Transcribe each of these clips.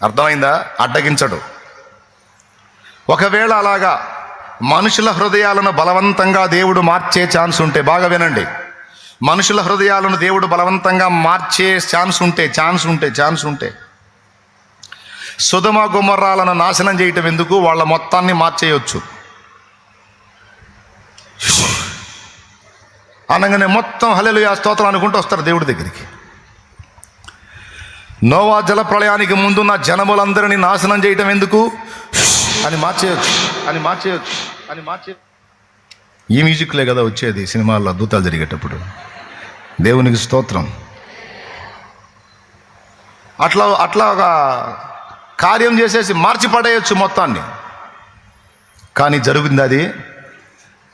అర్థమైందా? అడ్డగించడు. ఒకవేళ అలాగా మనుషుల హృదయాలను బలవంతంగా దేవుడు మార్చే ఛాన్స్ ఉంటే, బాగా వినండి, మనుషుల హృదయాలను దేవుడు బలవంతంగా మార్చే ఛాన్స్ ఉంటే సొదొమ గొమొర్రాలను నాశనం చేయటం ఎందుకు? వాళ్ళ మొత్తాన్ని మార్చేయొచ్చు. అనగానే మొత్తం హల్లెలూయా స్తోత్రం అనుకుంటూ వస్తారు దేవుడి దగ్గరికి. నోవా జల ప్రళయానికి ముందున్న జనములందరినీ నాశనం చేయటం ఎందుకు అని మార్చేయొచ్చు. ఈ మ్యూజిక్లే కదా వచ్చేది సినిమాల్లో అద్భుతాలు జరిగేటప్పుడు. దేవునికి స్తోత్రం. అట్లా ఒక కార్యం చేసేసి మార్చి పడేయచ్చు మొత్తాన్ని. కానీ జరుగుతుంది అది.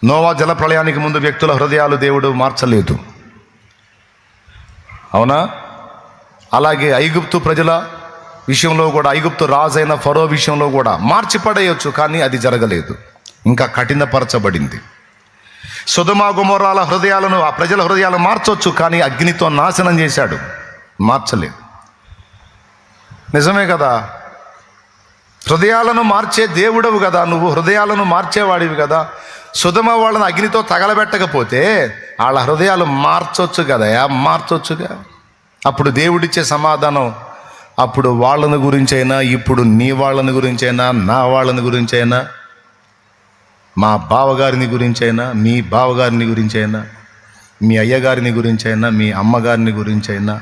నోవా జల ప్రళయానికి ముందు వ్యక్తుల హృదయాలు దేవుడు మార్చలేదు, అవునా? అలాగే ఐగుప్తు ప్రజల విషయంలో కూడా, ఐగుప్తు రాజైన ఫరో విషయంలో కూడా మార్చి పడేయచ్చు, కానీ అది జరగలేదు, ఇంకా కఠినపరచబడింది. సొదొమ గొమొర్రాల హృదయాలను, ఆ ప్రజల హృదయాలను మార్చొచ్చు, కానీ అగ్నితో నాశనం చేశాడు, మార్చలేదు. నిజమే కదా? హృదయాలను మార్చే దేవుడవు కదా నువ్వు, హృదయాలను మార్చేవాడివి కదా. సొదొమ వాళ్ళని అగ్నితో తగలబెట్టకపోతే వాళ్ళ హృదయాలు మార్చొచ్చుగా. అప్పుడు దేవుడిచ్చే సమాధానం, అప్పుడు వాళ్ళని గురించైనా, ఇప్పుడు నీ వాళ్ళని గురించైనా, నా వాళ్ళని గురించైనా, మా బావగారిని గురించైనా, మీ బావగారిని గురించైనా, మీ అయ్యగారిని గురించైనా, మీ అమ్మగారిని గురించైనా,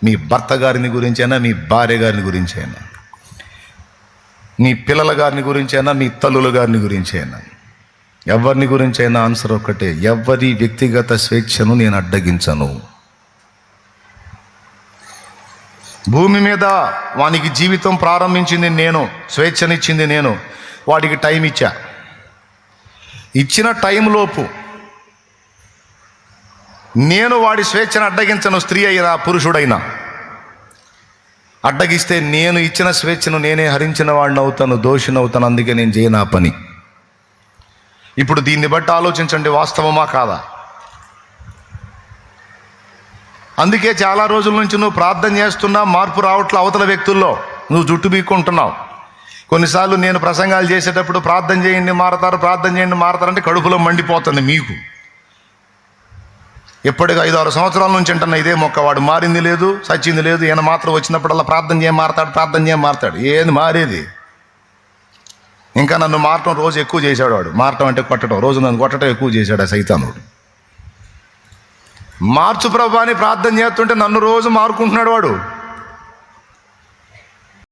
మీ భర్త గారిని గురించైనా, మీ భార్య గారిని గురించైనా, మీ పిల్లల గారిని గురించైనా, మీ తల్లుల గారిని గురించైనా, ఎవరిని గురించైనా ఆన్సర్ ఒక్కటే, ఎవరి వ్యక్తిగత స్వేచ్ఛను నేను అడ్డగించను. భూమి మీద వానికి జీవితం ప్రారంభించింది నేను, స్వేచ్ఛనిచ్చింది నేను, వాడికి టైం ఇచ్చిన టైంలోపు నేను వాడి స్వేచ్ఛను అడ్డగించను. స్త్రీ అయినా పురుషుడైనా అడ్డగిస్తే నేను ఇచ్చిన స్వేచ్ఛను నేనే హరించిన వాడిని అవుతాను, దోషిని అవుతాను. అందుకే నేను చేయను ఆ పని. ఇప్పుడు దీన్ని బట్టి ఆలోచించండి, వాస్తవమా కాదా? అందుకే చాలా రోజుల నుంచి నువ్వు ప్రార్థన చేస్తున్నా, మార్పు రావట్లే అవతల వ్యక్తుల్లో, నువ్వు జుట్టు బీక్కుంటున్నావు. కొన్నిసార్లు నేను ప్రసంగాలు చేసేటప్పుడు ప్రార్థన చేయండి మారతారంటే కడుపులో మండిపోతుంది మీకు. ఎప్పటికీ 5-6 సంవత్సరాల నుంచి అంటున్నా ఇదే మొక్క. వాడు మారింది లేదు, సచ్చింది లేదు. ఈయన మాత్రం వచ్చినప్పుడల్లా ప్రార్థన చేయ మారతాడు. ఏది మారేది? ఇంకా నన్ను మారటం రోజు ఎక్కువ చేశాడు వాడు. మారటం అంటే కొట్టడం, రోజు నన్ను కొట్టడం ఎక్కువ చేశాడు ఆ సైతానుడు. మార్చు ప్రభా అని ప్రార్థన చేస్తుంటే నన్ను రోజు మారుకుంటున్నాడు వాడు.